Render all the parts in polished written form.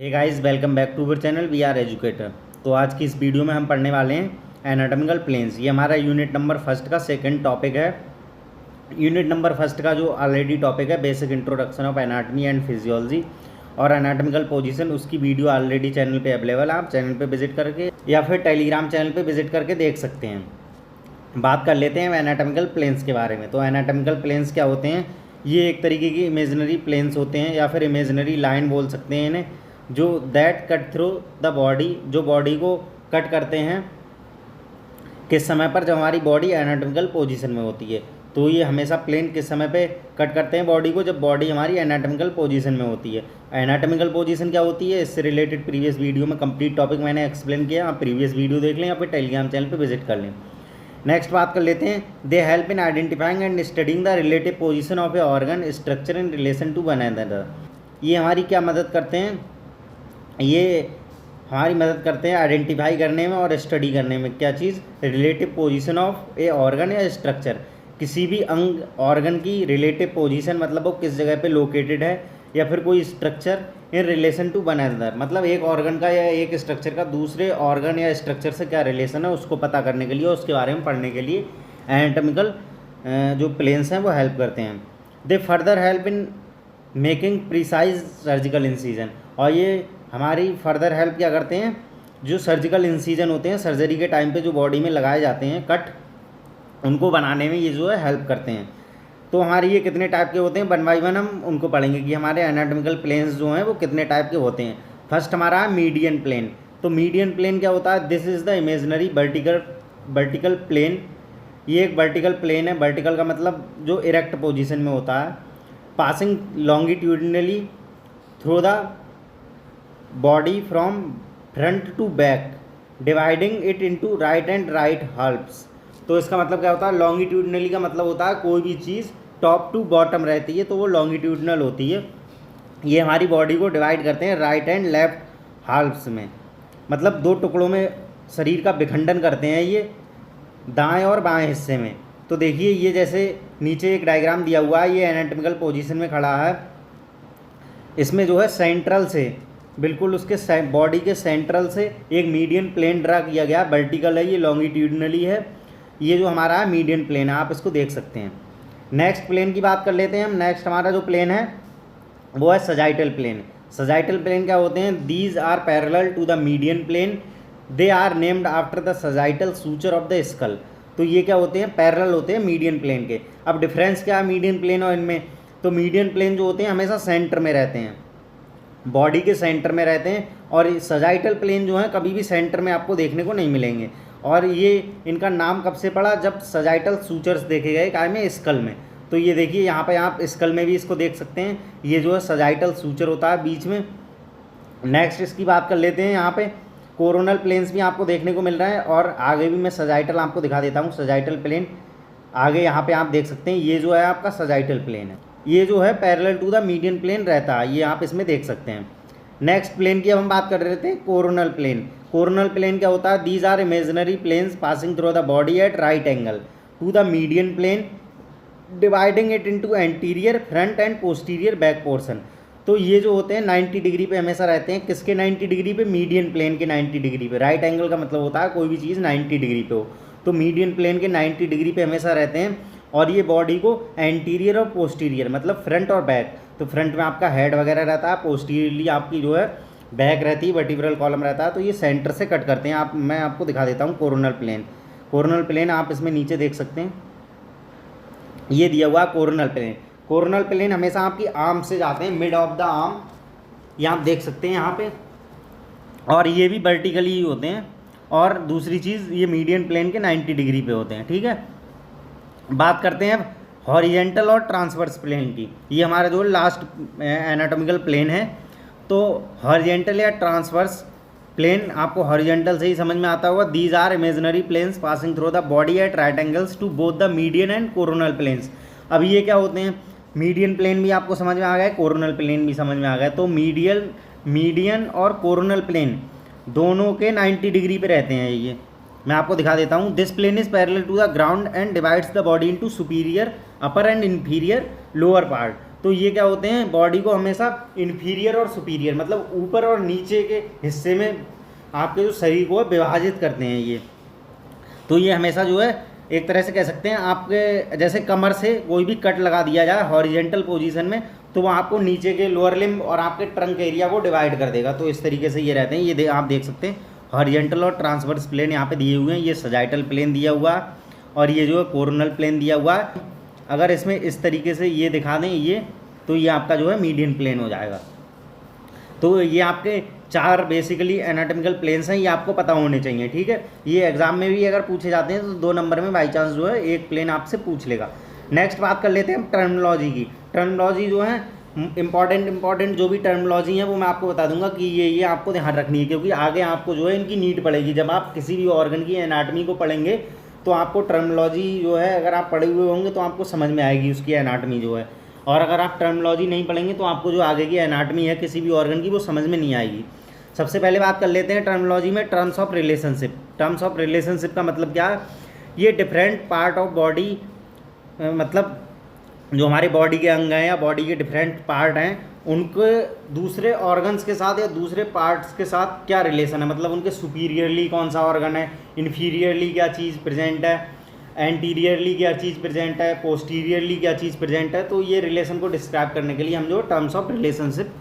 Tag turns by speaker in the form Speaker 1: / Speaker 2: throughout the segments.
Speaker 1: Hey guys, welcome back to our channel we are educator. तो आज की इस वीडियो में हम पढ़ने वाले हैं एनाटॉमिकल प्लेन्स। ये हमारा यूनिट नंबर फर्स्ट का सेकंड टॉपिक है। यूनिट नंबर फर्स्ट का जो ऑलरेडी टॉपिक है basic introduction of anatomy and physiology और एनाटॉमिकल पोजीशन, उसकी वीडियो ऑलरेडी चैनल पे अवेलेबल है। आप चैनल पे विजिट करके या फिर टेलीग्राम चैनल पे विजिट करके देख सकते हैं। बात कर लेते हैं एनाटॉमिकल प्लेन्स के बारे में। तो एनाटॉमिकल प्लेन्स क्या होते हैं? ये एक तरीके की इमेजिनरी प्लेन्स होते हैं या फिर इमेजिनरी लाइन बोल सकते हैं इन्हें, जो that cut through the body, जो बॉडी को कट करते हैं किस समय पर? जब हमारी बॉडी एनाटॉमिकल पोजीशन में होती है। तो ये हमेशा प्लेन किस समय पे कट करते हैं बॉडी को? जब बॉडी हमारी एनाटॉमिकल पोजीशन में होती है। एनाटॉमिकल पोजीशन क्या होती है, इससे रिलेटेड प्रीवियस वीडियो में कंप्लीट टॉपिक मैंने एक्सप्लेन किया। आप प्रीवियस वीडियो देख लें या फिर टेलीग्राम चैनल पर विजिट कर लें। नेक्स्ट बात कर लेते हैं, they help in identifying and studying the relative position of a organ structure in relation to one another. ये हमारी क्या मदद करते हैं? ये हमारी मदद करते हैं आइडेंटिफाई करने में और स्टडी करने में। क्या चीज़? Relative position of a organ या स्ट्रक्चर। किसी भी अंग ऑर्गन की रिलेटिव पोजीशन, मतलब वो किस जगह पे लोकेटेड है, या फिर कोई structure in relation to one another, मतलब एक ऑर्गन का या एक स्ट्रक्चर का दूसरे ऑर्गन या स्ट्रक्चर से क्या रिलेशन है, उसको पता करने के लिए, उसके बारे में पढ़ने के लिए एनाटॉमिकल जो प्लेन्स हैं वो हेल्प करते हैं। दे further help in making precise surgical incision. और ये हमारी फर्दर हेल्प क्या करते हैं? जो सर्जिकल इंसीजन होते हैं, सर्जरी के टाइम पे जो बॉडी में लगाए जाते हैं कट, उनको बनाने में ये जो है हेल्प करते हैं। तो हमारे ये कितने टाइप के होते हैं, वन बाई वन हम उनको पढ़ेंगे कि हमारे एनाटॉमिकल प्लेन्स जो हैं वो कितने टाइप के होते हैं। फर्स्ट हमारा है मीडियन प्लेन। तो मीडियन प्लेन क्या होता है? This is the imaginary vertical plane. ये एक वर्टिकल प्लेन है। वर्टिकल का मतलब जो इरेक्ट पोजीशन में होता है, passing longitudinally through the body from front to back, dividing it into right and right halves. तो इसका मतलब क्या होता है? लॉन्गिट्यूडनली का मतलब होता है कोई भी चीज़ टॉप टू बॉटम रहती है तो वो लॉन्गिट्यूडनल होती है। ये हमारी बॉडी को डिवाइड करते हैं राइट एंड लेफ्ट हाल्फ्स में, मतलब दो टुकड़ों में शरीर का विखंडन करते हैं ये दाएं और बाएं हिस्से में। तो देखिए, ये जैसे नीचे एक डायग्राम दिया हुआ है, ये एनाटॉमिकल पोजीशन में खड़ा है। इसमें जो है सेंट्रल से, बिल्कुल उसके बॉडी के सेंट्रल से एक मीडियन प्लेन ड्रा किया गया। वर्टिकल है, ये लॉन्गिट्यूडनली है। ये जो हमारा है मीडियन प्लेन है, आप इसको देख सकते हैं। नेक्स्ट प्लेन की बात कर लेते हैं हम। नेक्स्ट हमारा जो प्लेन है वो है सजाइटल प्लेन। सजाइटल प्लेन क्या होते हैं? These are parallel to the median plane, they are named after the sagittal suture of the skull. तो ये क्या होते हैं? पैरेलल होते हैं मीडियन प्लेन के। अब डिफरेंस क्या है मीडियन प्लेन और इनमें? तो मीडियन प्लेन जो होते हैं हमेशा सेंटर में रहते हैं, बॉडी के सेंटर में रहते हैं, और सजाइटल प्लेन जो है कभी भी सेंटर में आपको देखने को नहीं मिलेंगे। और ये इनका नाम कब से पड़ा? जब सजाइटल सूचर्स देखे गए काय में? स्कल में। तो ये देखिए यहाँ पे आप स्कल में भी इसको देख सकते हैं, ये जो है सजाइटल सूचर होता है बीच में। नेक्स्ट इसकी बात कर लेते हैं। यहाँ पे कोरोनल प्लेन्स भी आपको देखने को मिल रहा है, और आगे भी मैं सजाइटल आपको दिखा देता हूँ। सजाइटल प्लेन आगे यहाँ पे आप देख सकते हैं, ये जो है आपका सजाइटल प्लेन है। ये जो है parallel to the median plane रहता है, ये आप इसमें देख सकते हैं। नेक्स्ट प्लेन की अब हम बात कर रहे थे, कोरोनल प्लेन। कोरोनल प्लेन क्या होता है? These are imaginary planes passing through the body at right angle to the median plane, dividing it into anterior, front and posterior back portion. तो ये जो होते हैं 90 डिग्री पे हमेशा रहते हैं। किसके 90 डिग्री पे? मीडियन प्लेन के 90 डिग्री पे। राइट एंगल का मतलब होता है कोई भी चीज़ 90 डिग्री पे हो, तो मीडियन प्लेन के 90 डिग्री पे हमेशा रहते हैं। और ये बॉडी को एंटीरियर और पोस्टीरियर, मतलब फ्रंट और बैक, तो फ्रंट में आपका हेड वगैरह रहता है, पोस्टीरियरली आपकी जो है बैक रहती है, वर्टिब्रल कॉलम रहता है। तो ये सेंटर से कट करते हैं। मैं आपको दिखा देता हूँ कोरोनल प्लेन। कोरोनल प्लेन आप इसमें नीचे देख सकते हैं, ये दिया हुआ कोरोनल प्लेन। कोरोनल प्लेन हमेशा आपकी आर्म से जाते हैं, मिड ऑफ द आर्म, ये आप देख सकते हैं यहाँ पे। और ये भी वर्टिकली ही होते हैं। और दूसरी चीज़, ये मीडियन प्लेन के 90 डिग्री पे होते हैं। ठीक है, बात करते हैं अब हॉरिजेंटल और ट्रांसवर्स प्लेन की। ये हमारा जो लास्ट एनाटॉमिकल प्लेन है। तो हॉरिजेंटल या ट्रांसवर्स प्लेन, आपको हॉरिजेंटल से ही समझ में आता होगा। These are imaginary planes passing through the body at right angles to both the median and coronal planes. अब ये क्या होते हैं? मीडियन प्लेन भी आपको समझ में आ गया, कोरोनल प्लेन भी समझ में आ गया। तो मीडियन और कोरोनल प्लेन दोनों के 90 डिग्री पे रहते हैं। ये मैं आपको दिखा देता हूँ। This plane is parallel to the ground and divides the body into superior, upper and inferior, lower part. तो ये क्या होते हैं, बॉडी को हमेशा इन्फीरियर और सुपीरियर मतलब ऊपर और नीचे के हिस्से में आपके जो शरीर को विभाजित करते हैं ये। तो ये हमेशा जो है एक तरह से कह सकते हैं आपके जैसे कमर से कोई भी कट लगा दिया जाए हॉरिजेंटल पोजीशन में, तो वो आपको नीचे के लोअर लिम्ब और आपके ट्रंक एरिया को डिवाइड कर देगा। तो इस तरीके से ये रहते हैं। ये आप देख सकते हैं हॉरिजेंटल और ट्रांसवर्स प्लेन यहाँ पे दिए हुए हैं, ये सजाइटल प्लेन दिया हुआ और ये जो है कोरोनल प्लेन दिया हुआ है। अगर इसमें इस तरीके से ये दिखा दें ये, तो ये आपका जो है मीडियन प्लेन हो जाएगा। तो ये आपके 4 बेसिकली एनाटॉमिकल प्लेन्स हैं, ये आपको पता होने चाहिए, ठीक है। ये एग्जाम में भी अगर पूछे जाते हैं तो 2 नंबर में बाई चांस जो है एक प्लेन आपसे पूछ लेगा। नेक्स्ट बात कर लेते हैं टर्मिनोलॉजी की। टर्मिनोलॉजी जो है इंपॉर्टेंट जो भी टर्मिनोलॉजी है वो मैं आपको बता दूंगा कि ये आपको ध्यान रखनी है, क्योंकि आगे आपको जो है इनकी नीड पड़ेगी। जब आप किसी भी ऑर्गन की एनाटॉमी को पढ़ेंगे तो आपको टर्मिनोलॉजी जो है अगर आप पढ़े हुए होंगे तो आपको समझ में आएगी उसकी एनाटॉमी जो है, और अगर आप टर्मिनोलॉजी नहीं पढ़ेंगे तो आपको जो आगे की एनाटॉमी है किसी भी ऑर्गन की वो समझ में नहीं आएगी। सबसे पहले बात कर लेते हैं टर्मिनोलॉजी में terms of relationship. Terms of relationship का मतलब क्या है, ये डिफरेंट पार्ट ऑफ बॉडी मतलब जो हमारे बॉडी के अंग हैं या बॉडी के डिफरेंट पार्ट हैं उनके दूसरे ऑर्गन्स के साथ या दूसरे पार्ट्स के साथ क्या रिलेशन है, मतलब उनके सुपीरियरली कौन सा ऑर्गन है, इन्फीरियरली क्या चीज़ प्रेजेंट है, एंटीरियरली क्या चीज़ प्रेजेंट है, पोस्टीरियरली क्या चीज़ प्रेजेंट है। तो ये रिलेशन को डिस्क्राइब करने के लिए हम जो टर्म्स ऑफ रिलेशनशिप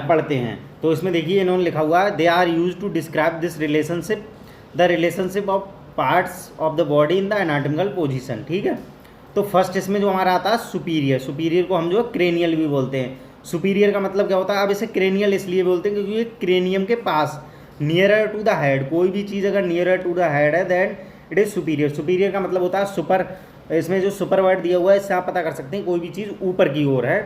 Speaker 1: पढ़ते हैं। तो इसमें देखिए इन्होंने लिखा हुआ है they are use to describe this relationship the relationship of parts of the body in the anatomical position, ठीक है। तो फर्स्ट इसमें जो हमारा आता है सुपीरियर, सुपीरियर को हम जो क्रेनियल भी बोलते हैं। सुपीरियर का मतलब क्या होता है, अब इसे क्रेनियल इसलिए बोलते हैं क्योंकि ये क्रेनियम के पास नियरर टू द हेड, कोई भी चीज़ अगर नियरर टू द हेड है then it is superior. Superior का मतलब होता है सुपर, इसमें जो सुपर वर्ड दिया हुआ है इससे आप पता कर सकते हैं कोई भी चीज़ ऊपर की ओर है।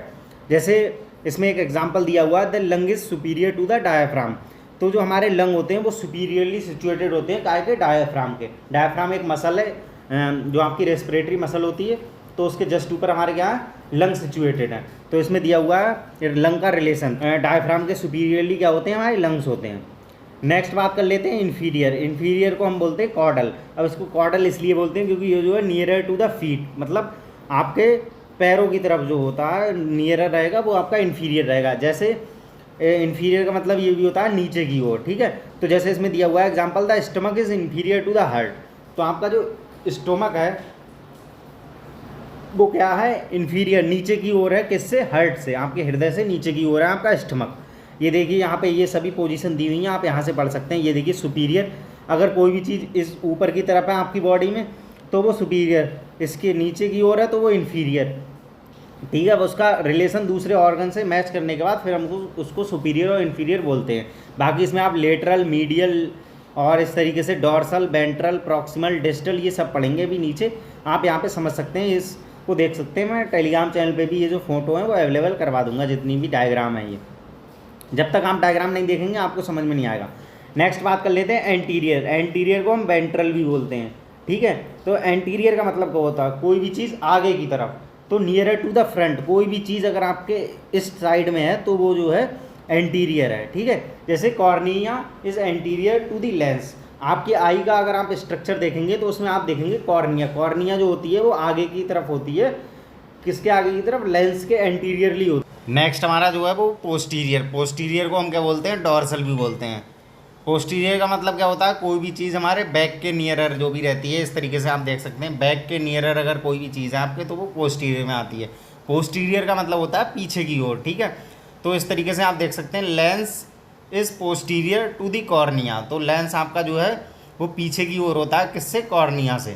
Speaker 1: जैसे इसमें एक एग्जाम्पल दिया हुआ है the lung is superior to the diaphragm. तो जो हमारे लंग होते हैं वो सुपीरियरली सिचुएटेड होते हैं काय के, डायाफ्राम के। डायाफ्राम एक मसल है जो आपकी रेस्पिरेटरी मसल होती है, तो उसके जस्ट ऊपर हमारे क्या है लंग सिचुएटेड है। तो इसमें दिया हुआ है लंग का रिलेशन, डायफ्राम के सुपीरियरली क्या होते हैं हमारे लंग्स होते हैं। नेक्स्ट बात कर लेते हैं इन्फीरियर। इन्फीरियर को हम बोलते हैं कॉर्डल। अब इसको कॉर्डल इसलिए बोलते हैं क्योंकि ये जो है नियरर टू द फीट, मतलब आपके पैरों की तरफ जो होता है नियरर रहेगा वो आपका इन्फीरियर रहेगा। जैसे इन्फीरियर का मतलब ये भी होता है नीचे की ओर, ठीक है। तो जैसे इसमें दिया हुआ है example the stomach is inferior to the heart. तो आपका जो स्टोमक है वो क्या है इन्फीरियर, नीचे की ओर है, किससे, हार्ट से, आपके हृदय से नीचे की ओर है आपका स्टमक। ये देखिए यहाँ पे ये सभी पोजीशन दी हुई हैं, आप यहाँ से पढ़ सकते हैं। ये देखिए सुपीरियर, अगर कोई भी चीज़ इस ऊपर की तरफ है आपकी बॉडी में तो वो सुपीरियर, इसके नीचे की ओर है तो वो इन्फीरियर, ठीक है। उसका रिलेशन दूसरे ऑर्गन से मैच करने के बाद फिर हमको उसको सुपीरियर और इन्फीरियर बोलते हैं। बाकी इसमें आप लेटरल, मीडियल और इस तरीके से डॉर्सल, वेंट्रल, प्रॉक्सिमल, डिस्टल ये सब पढ़ेंगे भी नीचे, आप यहाँ पे समझ सकते हैं। इसको देख सकते हैं, मैं टेलीग्राम चैनल पे भी ये जो फोटो है वो अवेलेबल करवा दूंगा, जितनी भी डायग्राम है ये। जब तक आप डायग्राम नहीं देखेंगे आपको समझ में नहीं आएगा। नेक्स्ट बात कर लेते हैं एंटीरियर। एंटीरियर को हम वेंट्रल भी बोलते हैं, ठीक है। तो एंटीरियर का मतलब क्या होता है, कोई भी चीज़ आगे की तरफ, तो नियरर टू द फ्रंट, कोई भी चीज़ अगर आपके इस साइड में है तो वो जो है एंटीरियर है, ठीक है। जैसे cornea is anterior to the lens. आपकी आई का अगर आप स्ट्रक्चर देखेंगे तो उसमें आप देखेंगे कॉर्निया, कॉर्निया जो होती है वो आगे की तरफ होती है, किसके आगे की तरफ, लेंस के एंटीरियरली होती है। नेक्स्ट हमारा जो है वो पोस्टीरियर। पोस्टीरियर को हम क्या बोलते हैं, डॉर्सल भी बोलते हैं। पोस्टीरियर का मतलब क्या होता है, कोई भी चीज़ हमारे बैक के नियरर जो भी रहती है, इस तरीके से आप देख सकते हैं, बैक के नियरर अगर कोई भी चीज़ है आपके तो वो पोस्टीरियर में आती है। पोस्टीरियर का मतलब होता है पीछे की ओर, ठीक है। तो इस तरीके से आप देख सकते हैं lens is posterior to the cornea. तो लेंस आपका जो है वो पीछे की ओर होता है, किससे, कॉर्निया से,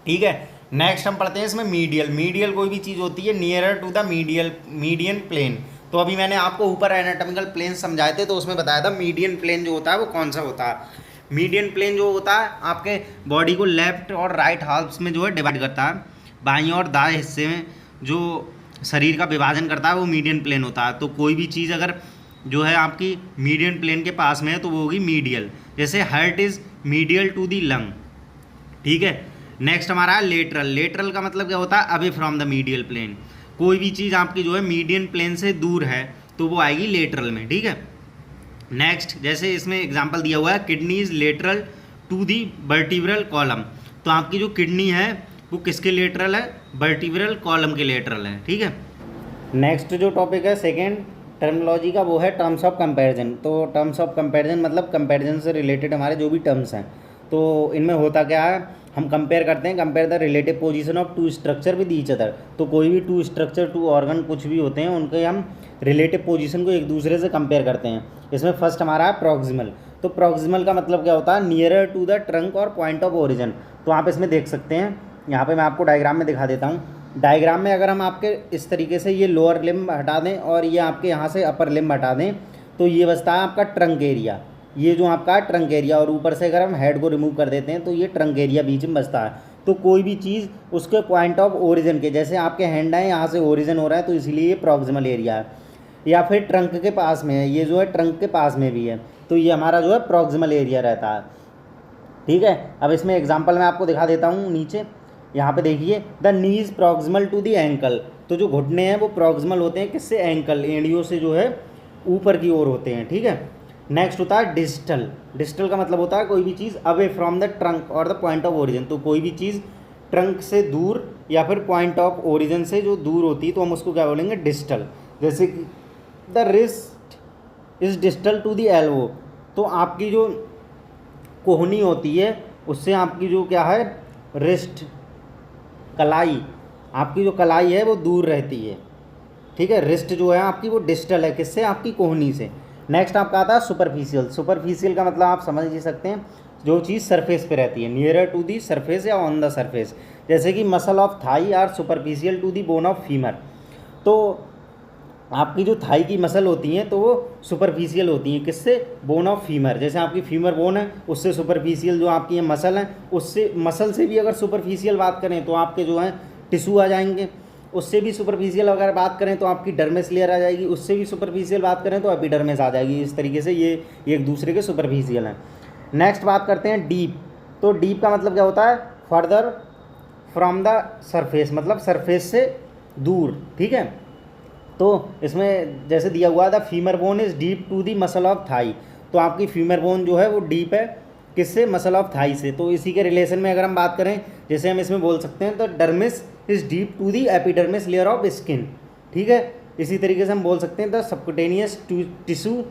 Speaker 1: ठीक है। नेक्स्ट हम पढ़ते हैं इसमें मीडियल। मीडियल कोई भी चीज़ होती है nearer to the median plane. तो अभी मैंने आपको ऊपर एनाटॉमिकल प्लेन समझाए थे तो उसमें बताया था मीडियन प्लेन जो होता है वो कौन सा होता है। मीडियन प्लेन जो होता है आपके बॉडी को लेफ्ट और राइट हाफ्स में जो है डिवाइड करता है। बाईं और दाएं हिस्से में जो शरीर का विभाजन करता है वो मीडियन प्लेन होता है। तो कोई भी चीज़ अगर जो है आपकी मीडियन प्लेन के पास में है तो वो होगी मीडियल। जैसे heart is medial to the lung, ठीक है। नेक्स्ट हमारा है लेटरल। लेटरल का मतलब क्या होता है, away from the medial plane. कोई भी चीज़ आपकी जो है मीडियन प्लेन से दूर है तो वो आएगी लेटरल में, ठीक है। नेक्स्ट जैसे इसमें एग्जांपल दिया हुआ है kidney is lateral to the vertebral column. तो आपकी जो किडनी है वो किसके लेटरल है, वर्टिब्रल कॉलम के लेटरल है, ठीक है। नेक्स्ट जो टॉपिक है सेकेंड टर्मिनोलॉजी का, वो है टर्म्स ऑफ कंपैरिजन। तो टर्म्स ऑफ कंपैरिजन मतलब कंपैरिजन से रिलेटेड हमारे जो भी टर्म्स हैं, तो इनमें होता क्या है, हम कंपेयर करते हैं, compare the relative position of two structure with each other. तो कोई भी टू स्ट्रक्चर, टू ऑर्गन कुछ भी होते हैं, उनके हम रिलेटिव पोजीशन को एक दूसरे से कंपेयर करते हैं। इसमें फर्स्ट हमारा है प्रॉक्सिमल। तो प्रॉक्सिमल का मतलब क्या होता है, नियरर टू द ट्रंक और पॉइंट ऑफ ओरिजिन। तो आप इसमें देख सकते हैं, यहाँ पे मैं आपको डायग्राम में दिखा देता हूँ। डायग्राम में अगर हम आपके इस तरीके से ये लोअर लिम्ब हटा दें और ये आपके यहाँ से अपर लिम्ब हटा दें, तो ये बचता है आपका ट्रंक एरिया, ये जो आपका ट्रंक एरिया, और ऊपर से अगर हम हेड को रिमूव कर देते हैं तो ये ट्रंक एरिया बीच में बचता है। तो कोई भी चीज़ उसके पॉइंट ऑफ ओरिजिन के, जैसे आपके हैंड है यहाँ से ओरिजिन हो रहा है, तो इसलिए ये प्रॉक्सिमल एरिया है, या फिर ट्रंक के पास में है, ये जो है ट्रंक के पास में भी है, तो ये हमारा जो है प्रॉक्सिमल एरिया रहता है, ठीक है। अब इसमें एग्जाम्पल मैं आपको दिखा देता हूँ नीचे, यहाँ पे देखिए, the knee is proximal to the ankle. तो जो घुटने हैं वो प्रॉक्सिमल होते हैं किससे, एंकल, एड़ियों से जो है ऊपर की ओर होते हैं, ठीक है। नेक्स्ट होता है डिस्टल। डिस्टल का मतलब होता है कोई भी चीज़ अवे फ्रॉम द ट्रंक और द पॉइंट ऑफ ओरिजिन। तो कोई भी चीज़ ट्रंक से दूर या फिर पॉइंट ऑफ ओरिजिन से जो दूर होती है, तो हम उसको क्या बोलेंगे, डिस्टल। जैसे कि the wrist is distal to the elbow. तो आपकी जो कोहनी होती है उससे आपकी जो क्या है, रिस्ट, कलाई, आपकी जो कलाई है वो दूर रहती है, ठीक है। रिस्ट जो है आपकी वो डिस्टल है किससे, आपकी कोहनी से। नेक्स्ट आपका आता है सुपरफिशियल। सुपरफिशियल का मतलब आप समझ ही सकते हैं, जो चीज़ सरफेस पे रहती है, नियरर टू दी सरफेस या ऑन द सरफेस। जैसे कि muscle of thigh are superficial to the bone of femur. तो आपकी जो थाई की मसल होती हैं तो वो सुपरफिशियल होती हैं किससे, बोन ऑफ फीमर। जैसे आपकी फीमर बोन है उससे सुपरफिशियल जो आपकी मसल है, उससे मसल से भी अगर सुपरफिशियल बात करें तो आपके जो हैं टिश्यू आ जाएंगे। उससे भी सुपरफिशियल अगर बात करें तो आपकी डर्मिस लेयर आ जाएगी। उससे भी सुपरफिशियल बात करें तो एपिडर्मिस आ जाएगी। इस तरीके से ये एक दूसरे के सुपरफिशियल हैं। नेक्स्ट बात करते हैं डीप। तो डीप का मतलब क्या होता है, फर्दर फ्रॉम द सरफेस, मतलब सरफेस से दूर, ठीक है। तो इसमें जैसे दिया हुआ था, femur bone is deep to the muscle of thigh. तो आपकी फीमर बोन जो है वो डीप है किससे, मसल ऑफ थाई से। तो इसी के रिलेशन में अगर हम बात करें, जैसे हम इसमें बोल सकते हैं, तो dermis is deep to the epidermis layer of skin, ठीक है। इसी तरीके से हम बोल सकते हैं, the subcutaneous tissue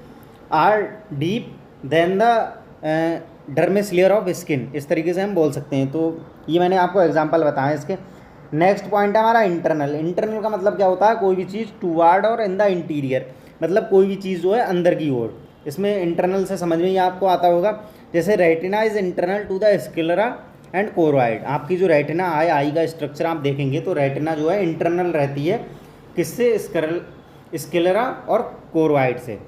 Speaker 1: are deep than the dermis layer of skin. इस तरीके से हम बोल सकते हैं। तो ये मैंने आपको एग्जांपल बताए इसके। नेक्स्ट पॉइंट है हमारा इंटरनल। इंटरनल का मतलब क्या होता है, कोई भी चीज़ टूवार्ड और इन द इंटीरियर, मतलब कोई भी चीज़ जो है अंदर की ओर। इसमें इंटरनल से समझ में ही आपको आता होगा। जैसे retina is internal to the sclera and choroid. आपकी जो रेटिना है, आई का स्ट्रक्चर आप देखेंगे तो रेटिना जो है इंटरनल रहती है किससे, स्क्लेरा और कोरॉइड से।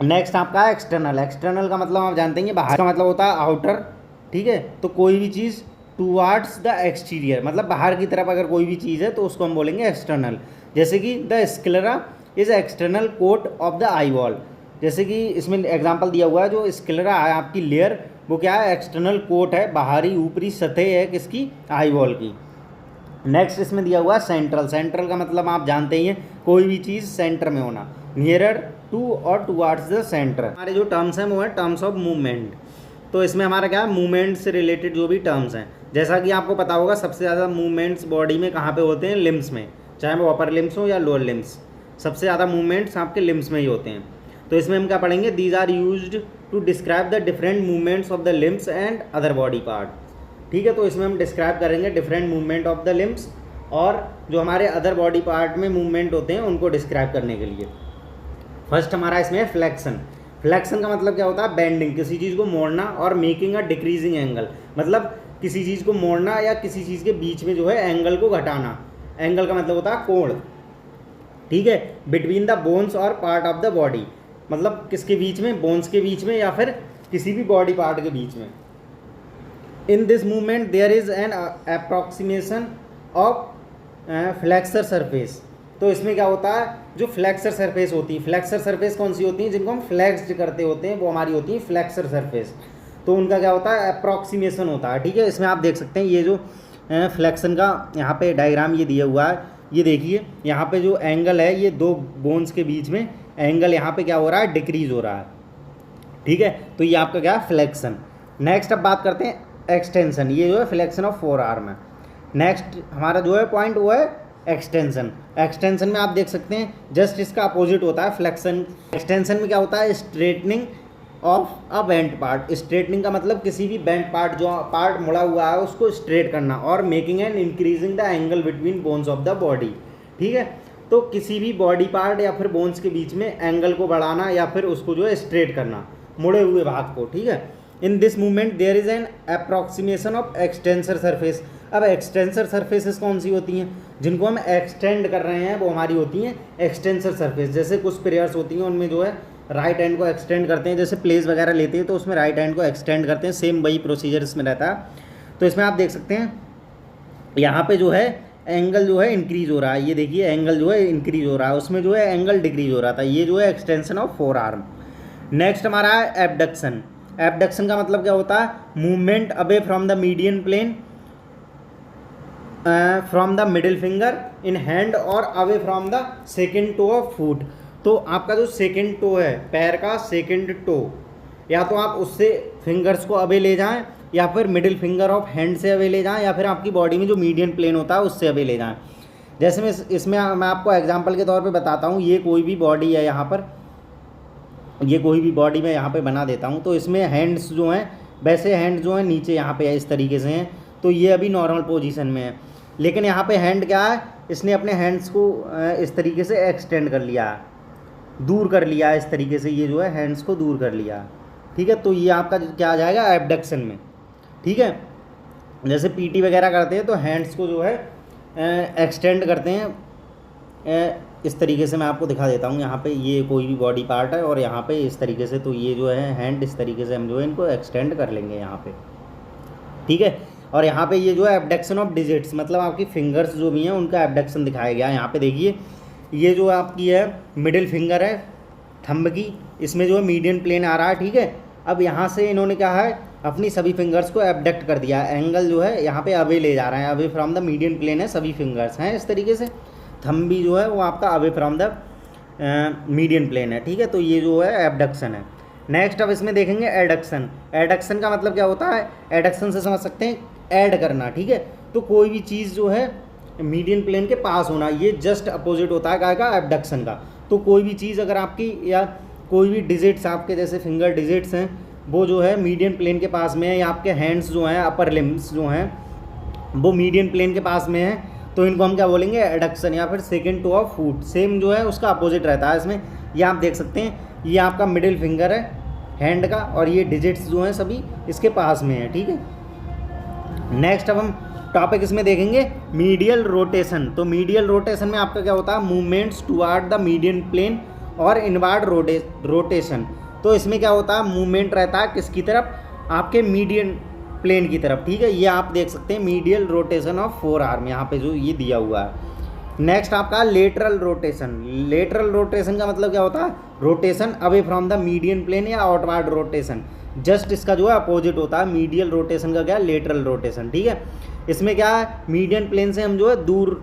Speaker 1: नेक्स्ट आपका एक्सटर्नल। एक्सटर्नल का मतलब आप जानते हैं बाहर का मतलब होता है आउटर, ठीक है। तो कोई भी चीज़ टूवार्ड्स द एक्सटीरियर, मतलब बाहर की तरफ अगर कोई भी चीज़ है तो उसको हम बोलेंगे एक्सटर्नल। जैसे कि the sclera is external coat of the eye wall. जैसे कि इसमें एग्जांपल दिया हुआ है, जो स्क्लेरा है आपकी लेयर, वो क्या है, एक्सटर्नल कोट है, बाहरी ऊपरी सतह है किसकी, आई वॉल की। नेक्स्ट इसमें दिया हुआ है सेंट्रल। सेंट्रल का मतलब आप जानते ही हैं, कोई भी चीज़ सेंटर में होना, नियरर टू और टूवार्ड्स द सेंटर। हमारे जो टर्म्स हैं वो है टर्म्स ऑफ मूवमेंट। तो इसमें हमारा क्या है, मूवमेंट से रिलेटेड जो भी टर्म्स हैं, जैसा कि आपको पता होगा सबसे ज़्यादा मूवमेंट्स बॉडी में कहाँ पे होते हैं, लिम्स में, चाहे वो अपर लिम्स हो या लोअर लिम्स। सबसे ज़्यादा मूवमेंट्स आपके लिम्स में ही होते हैं। तो इसमें हम क्या पढ़ेंगे, these are used to describe the different movements of the limbs and other body part, ठीक है। तो इसमें हम डिस्क्राइब करेंगे different movement of the limbs और जो हमारे अदर बॉडी पार्ट में मूवमेंट होते हैं उनको डिस्क्राइब करने के लिए। फर्स्ट हमारा इसमें फ्लेक्शन। फ्लेक्शन का मतलब क्या होता है, बेंडिंग, किसी चीज़ को मोड़ना, और मेकिंग अ डिक्रीजिंग एंगल, मतलब किसी चीज़ को मोड़ना या किसी चीज़ के बीच में जो है एंगल को घटाना। एंगल का मतलब होता है कोण, ठीक है। बिटवीन द बोन्स और पार्ट ऑफ द बॉडी, मतलब किसके बीच में, बोन्स के बीच में या फिर किसी भी बॉडी पार्ट के बीच में। In this movement there is an approximation of flexor surface. तो इसमें क्या होता है, जो फ्लेक्सर सरफेस होती है, फ्लेक्सर सरफेस कौन सी होती है, जिनको हम फ्लेक्स्ड करते होते हैं, वो हमारी होती है फ्लेक्सर सरफेस। तो उनका क्या होता है, अप्रॉक्सीमेशन होता है, ठीक है। इसमें आप देख सकते हैं ये जो फ्लेक्शन का यहाँ पे डायग्राम ये दिया हुआ है, ये देखिए यहाँ पे जो एंगल है, ये दो बोन्स के बीच में एंगल यहाँ पे क्या हो रहा है, डिक्रीज हो रहा है, ठीक है। तो ये आपका क्या है, फ्लेक्शन। नेक्स्ट अब बात करते हैं एक्सटेंशन। ये जो है फ्लेक्शन ऑफ फोर आर्म है, नेक्स्ट हमारा जो है पॉइंट वो है एक्सटेंशन। एक्सटेंशन में आप देख सकते हैं जस्ट इसका अपोजिट होता है फ्लेक्शन। एक्सटेंशन में क्या होता है, straightening of a bent part. Straightening का मतलब किसी भी बेंट पार्ट, जो पार्ट मुड़ा हुआ है उसको स्ट्रेट करना, और making and increasing the angle between bones of the body. ठीक है, तो किसी भी बॉडी पार्ट या फिर बोन्स के बीच में एंगल को बढ़ाना या फिर उसको जो है स्ट्रेट करना, मुड़े हुए भाग को। ठीक है, in this movement there is an approximation of extensor surface. अब एक्सटेंसर सरफेसेस कौन सी होती हैं, जिनको हम एक्सटेंड कर रहे हैं वो हमारी होती हैं एक्सटेंसर सरफेस। जैसे कुछ प्लेयर्स होती हैं उनमें जो है राइट हैंड को एक्सटेंड करते हैं, जैसे प्लेस वगैरह लेते हैं तो उसमें राइट हैंड को एक्सटेंड करते हैं, सेम वही प्रोसीजर इसमें रहता है। तो इसमें आप देख सकते हैं यहाँ पे जो है एंगल जो है इंक्रीज हो रहा है, ये देखिए एंगल जो है इंक्रीज हो रहा है, उसमें जो है एंगल डिक्रीज हो रहा था, ये जो है extension of forearm. Next हमारा है एबडक्शन। एबडक्शन का मतलब क्या होता है, movement away from the median plane from the middle finger in hand और away from the second toe of foot. तो आपका जो सेकेंड टो है, पैर का सेकेंड टो, या तो आप उससे फिंगर्स को अवे ले जाएं या फिर मिडिल फिंगर ऑफ हैंड से अवे ले जाएं, या फिर आपकी बॉडी में जो मीडियन प्लेन होता है उससे अवे ले जाएं। जैसे इसमें मैं आपको एग्जांपल के तौर पे बताता हूँ, ये कोई भी बॉडी है यहाँ पर, ये कोई भी बॉडी मैं यहाँ पे बना देता हूँ। तो इसमें हैंड्स जो हैं, वैसे हैंड जो है नीचे यहाँ पे है इस तरीके से हैं, तो ये अभी नॉर्मल पोजीशन में है। लेकिन यहाँ पे हैंड क्या है, इसने अपने हैंड्स को इस तरीके से एक्सटेंड कर लिया है, दूर कर लिया है इस तरीके से, ये जो है हैंड्स को दूर कर लिया है। ठीक है, तो ये आपका क्या आ जाएगा एबडक्शन में। ठीक है, जैसे पीटी वगैरह करते हैं तो हैंड्स को जो है एक्सटेंड करते हैं इस तरीके से। मैं आपको दिखा देता हूँ, यहाँ पे ये कोई भी बॉडी पार्ट है और यहाँ पे इस तरीके से, तो ये जो है हैंड इस तरीके से हम जो है इनको एक्सटेंड कर लेंगे यहाँ पे। ठीक है, और यहाँ पे ये जो है एबडक्शन ऑफ डिजिट्स, मतलब आपकी फिंगर्स जो भी हैं उनका एबडक्शन दिखाया गया है। यहाँ पे देखिए ये जो आपकी है मिडिल फिंगर है थंब की, इसमें जो है मीडियन प्लेन आ रहा है। ठीक है, अब यहाँ से इन्होंने क्या है अपनी सभी फिंगर्स को एबडक्ट कर दिया, एंगल जो है यहाँ पे अवे ले जा रहे हैं, away from the median plane है, सभी फिंगर्स हैं इस तरीके से। थंब भी जो है वो आपका away from the median plane है। ठीक है, तो ये जो है एबडक्शन है। नेक्स्ट अब इसमें देखेंगे एडक्शन। एडक्शन का मतलब क्या होता है, एडक्शन से समझ सकते हैं ऐड करना। ठीक है, तो कोई भी चीज़ जो है मीडियन प्लेन के पास होना, ये जस्ट अपोजिट होता है क्या का, एबडक्शन का। तो कोई भी चीज़ अगर आपकी, या कोई भी डिजिट्स आपके जैसे फिंगर डिजिट्स हैं वो जो है मीडियन प्लेन के पास में है, या आपके हैंड्स जो हैं अपर लिम्स जो हैं वो मीडियन प्लेन के पास में है, तो इनको हम क्या बोलेंगे एडक्शन, या फिर second toe of foot. Same जो है उसका अपोजिट रहता है इसमें। ये आप देख सकते हैं, ये आपका मिडिल फिंगर है हैंड का, और ये डिजिट्स जो हैं सभी इसके पास में है। ठीक है, नेक्स्ट अब हम टॉपिक इसमें देखेंगे मीडियल रोटेशन। तो मीडियल रोटेशन में आपका क्या होता है, movements toward the median plane और इनवार्ड रोटेशन। तो इसमें क्या होता है, मूवमेंट रहता है किसकी तरफ, आपके मीडियन प्लेन की तरफ। ठीक है, ये आप देख सकते हैं medial rotation of four arm, यहाँ पे जो ये दिया हुआ है। नेक्स्ट आपका लेटरल रोटेशन। लेटरल रोटेशन का मतलब क्या होता है, rotation away from the median plane या आउटवर्ड रोटेशन। जस्ट इसका जो है अपोजिट होता है, मीडियल रोटेशन का क्या है, लेटरल रोटेशन। ठीक है, इसमें क्या है, मीडियन प्लेन से हम जो है दूर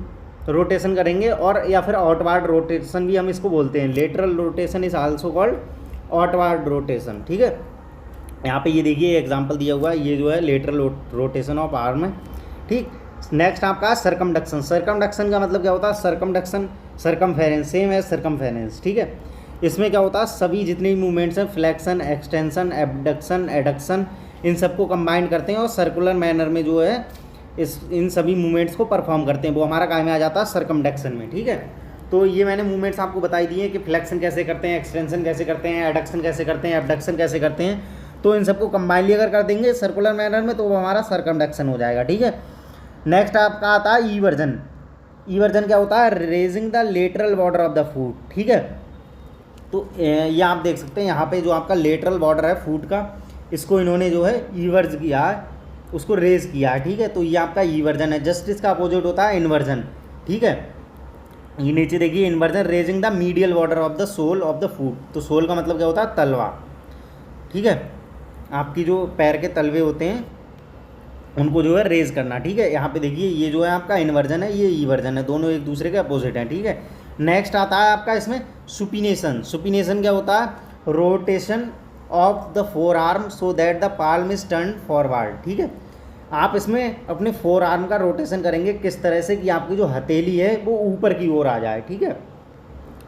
Speaker 1: रोटेशन करेंगे, और या फिर आउटवर्ड रोटेशन भी हम इसको बोलते हैं। Lateral rotation is also called outward rotation. ठीक है, यहाँ पे ये देखिए एग्जांपल दिया हुआ है, ये जो है लेटरल रोटेशन ऑफ आर्म है। ठीक, नेक्स्ट आपका सर्कमडक्शन। सर्कमडक्शन का मतलब क्या होता है, सर्कमडक्शन सर्कमफेरेंस, सेम है सर्कमफेरेंस। ठीक है, इसमें क्या होता है, सभी जितने भी मूवमेंट्स हैं, फ्लेक्शन, एक्सटेंशन, एबडक्शन, एडक्शन, इन सबको कंबाइन करते हैं और सर्कुलर मैनर में जो है इन सभी मूवमेंट्स को परफॉर्म करते हैं, वो हमारा काम में आ जाता है सर्कमडक्शन में। ठीक है, तो ये मैंने मूवमेंट्स आपको बताई दी है कि फ्लेक्शन कैसे करते हैं, एक्सटेंशन कैसे करते हैं, एडक्शन कैसे करते हैं, एबडक्शन कैसे करते हैं। तो इन सबको कंबाइनली अगर कर देंगे सर्कुलर मैनर में तो वो हमारा सर्कमडक्शन हो जाएगा। ठीक है, नेक्स्ट आपका आता है ईवर्जन। ईवर्जन क्या होता है, raising the lateral border of the foot. ठीक है, तो ये आप देख सकते हैं यहाँ पे जो आपका लेटरल बॉर्डर है फुट का, इसको इन्होंने जो है ईवर्ज किया है, उसको रेज किया है। ठीक है, तो ये आपका ईवर्जन है। जस्ट इसका अपोजिट होता है इन्वर्जन। ठीक है, ये नीचे देखिए inversion, raising the medial border of the sole of the foot. तो सोल का मतलब क्या होता है, तलवा। ठीक है, आपकी जो पैर के तलवे होते हैं उनको जो है रेज करना। ठीक है, यहाँ पे देखिए ये जो है आपका इन्वर्जन है, ये ईवर्जन है, दोनों एक दूसरे के अपोजिट हैं। ठीक है, नेक्स्ट आता है आपका इसमें सुपिनेशन। सुपिनेशन क्या होता है, rotation of the four arm so that the palm is turn forward. ठीक है, आप इसमें अपने फोर आर्म का रोटेशन करेंगे किस तरह से कि आपकी जो हथेली है वो ऊपर की ओर आ जाए, ठीक है।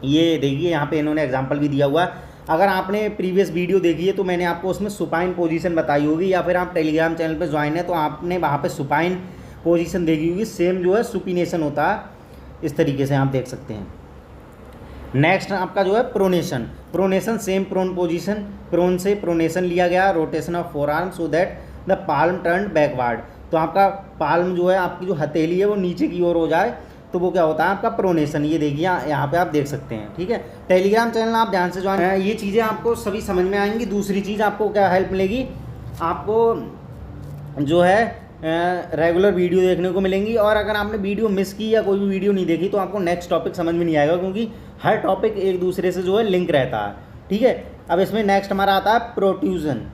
Speaker 1: ये देखिए यहाँ पे इन्होंने एग्जांपल भी दिया हुआ है। अगर आपने प्रीवियस वीडियो देखी है तो मैंने आपको उसमें सुपाइन पोजीशन बताई होगी, या फिर आप टेलीग्राम चैनल पे ज्वाइन है तो आपने वहाँ पे सुपाइन पोजीशन देखी होगी। सेम जो है सुपिनेशन होता है, इस तरीके से आप देख सकते हैं। नेक्स्ट आपका जो है pronation. Pronation same prone position, prone से प्रोनेशन लिया गया, rotation of forearm so that the palm turn backward. तो आपका पाल्म जो है, आपकी जो हथेली है वो नीचे की ओर हो जाए, तो वो क्या होता है आपका प्रोनेशन। ये देखिए यहाँ पे आप देख सकते हैं, ठीक है। टेलीग्राम चैनल आप ध्यान से ज्वाइन, ये चीज़ें आपको सभी समझ में आएंगी। दूसरी चीज़ आपको क्या हेल्प मिलेगी, आपको जो है रेगुलर वीडियो देखने को मिलेंगी। और अगर आपने वीडियो मिस की या कोई भी वीडियो नहीं देखी तो आपको नेक्स्ट टॉपिक समझ में नहीं आएगा, क्योंकि हर टॉपिक एक दूसरे से जो है लिंक रहता है, ठीक है। अब इसमें नेक्स्ट हमारा आता है प्रोट्यूजन।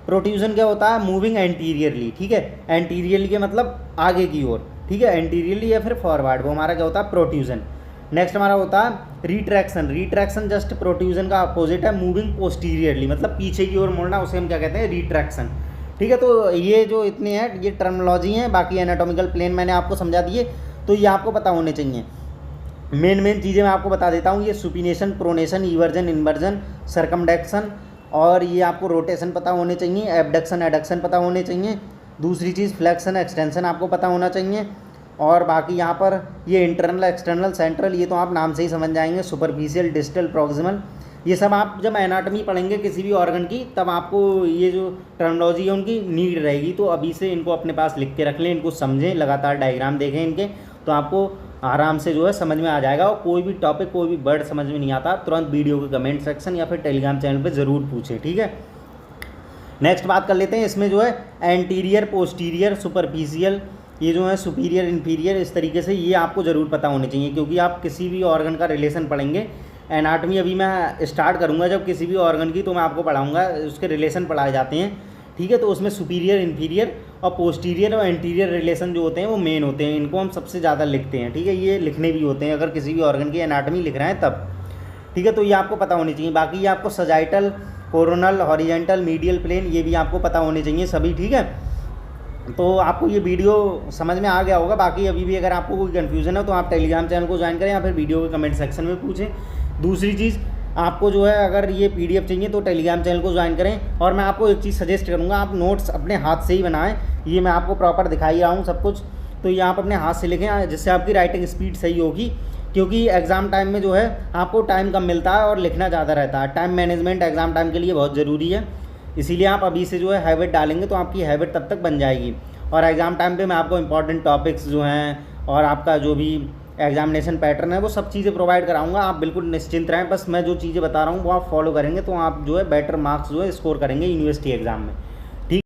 Speaker 1: प्रोट्यूजन क्या होता है, मूविंग एंटीरियरली, ठीक है। एंटीरियरली के मतलब आगे की ओर, ठीक है, एंटीरियरली या फिर फॉरवर्ड, वो हमारा क्या होता है प्रोट्यूजन। नेक्स्ट हमारा होता है रिट्रैक्शन। रिट्रैक्शन जस्ट प्रोट्यूजन का अपोजिट है, मूविंग पोस्टीरियरली, मतलब पीछे की ओर मुड़ना, उसे हम क्या कहते हैं रिट्रैक्शन, ठीक है। तो ये जो इतने हैं ये टर्मिनोलॉजी हैं, बाकी एनाटॉमिकल प्लेन मैंने आपको समझा दिए, तो ये आपको पता होने चाहिए। मेन चीज़ें मैं आपको बता देता हूँ, ये सुपिनेशन, प्रोनेशन, इवर्जन, इन्वर्जन, सरकमडेक्शन, और ये आपको रोटेशन पता होने चाहिए, एबडक्शन, एडक्शन पता होने चाहिए। दूसरी चीज़ फ्लेक्शन, एक्सटेंशन आपको पता होना चाहिए। और बाकी यहाँ पर ये इंटरनल, एक्सटर्नल, सेंट्रल, ये तो आप नाम से ही समझ जाएंगे। सुपरफिशियल, डिस्टल, प्रॉक्सिमल, ये सब आप जब एनाटॉमी पढ़ेंगे किसी भी ऑर्गन की, तब आपको ये जो टर्मिनोलॉजी है उनकी नीड रहेगी। तो अभी से इनको अपने पास लिख के रख लें, इनको समझें, लगातार डायग्राम देखें इनके, तो आपको आराम से जो है समझ में आ जाएगा। और कोई भी टॉपिक, कोई भी वर्ड समझ में नहीं आता, तुरंत वीडियो के कमेंट सेक्शन या फिर टेलीग्राम चैनल पे ज़रूर पूछें, ठीक है। नेक्स्ट बात कर लेते हैं, इसमें जो है एंटीरियर, पोस्टीरियर, सुपरफिशियल, ये जो है सुपीरियर, इन्फीरियर, इस तरीके से ये आपको ज़रूर पता होने चाहिए, क्योंकि आप किसी भी ऑर्गन का रिलेशन पढ़ेंगे। एनाटॉमी अभी मैं स्टार्ट करूँगा जब किसी भी ऑर्गन की, तो मैं आपको पढ़ाऊँगा, उसके रिलेशन पढ़ाए जाते हैं, ठीक है। तो उसमें सुपीरियर, इन्फीरियर और पोस्टीरियर और एंटीरियर रिलेशन जो होते हैं वो मेन होते हैं, इनको हम सबसे ज़्यादा लिखते हैं, ठीक है। ये लिखने भी होते हैं अगर किसी भी ऑर्गन की एनाटॉमी लिख रहे हैं तब, ठीक है। तो ये आपको पता होनी चाहिए। बाकी ये आपको sagittal, coronal, horizontal, medial plane, ये भी आपको पता होने चाहिए सभी, ठीक है। तो आपको ये वीडियो समझ में आ गया होगा। बाकी अभी भी अगर आपको कोई कन्फ्यूज़न है तो आप टेलीग्राम चैनल को ज्वाइन करें या फिर वीडियो के कमेंट सेक्शन में पूछें। दूसरी चीज़, आपको जो है अगर ये PDF चाहिए तो टेलीग्राम चैनल को ज्वाइन करें। और मैं आपको एक चीज़ सजेस्ट करूँगा, आप नोट्स अपने हाथ से ही बनाएं। ये मैं आपको प्रॉपर दिखाई रहा हूँ सब कुछ, तो ये आप अपने हाथ से लिखें, जिससे आपकी राइटिंग स्पीड सही होगी। क्योंकि एग्ज़ाम टाइम में जो है आपको टाइम कम मिलता है और लिखना ज़्यादा रहता है। टाइम मैनेजमेंट एग्ज़ाम टाइम के लिए बहुत ज़रूरी है, इसीलिए आप अभी से जो है हैबिट डालेंगे तो आपकी हैबिट तब तक बन जाएगी। और एग्ज़ाम टाइम पे मैं आपको इंपॉर्टेंट टॉपिक्स जो हैं और आपका जो भी एग्जामिनेशन पैटर्न है वो सब चीज़ें प्रोवाइड कराऊंगा। आप बिल्कुल निश्चिंत रहें, बस मैं जो चीज़ें बता रहा हूँ वो आप फॉलो करेंगे तो आप जो है बेटर मार्क्स जो है स्कोर करेंगे यूनिवर्सिटी एग्ज़ाम में।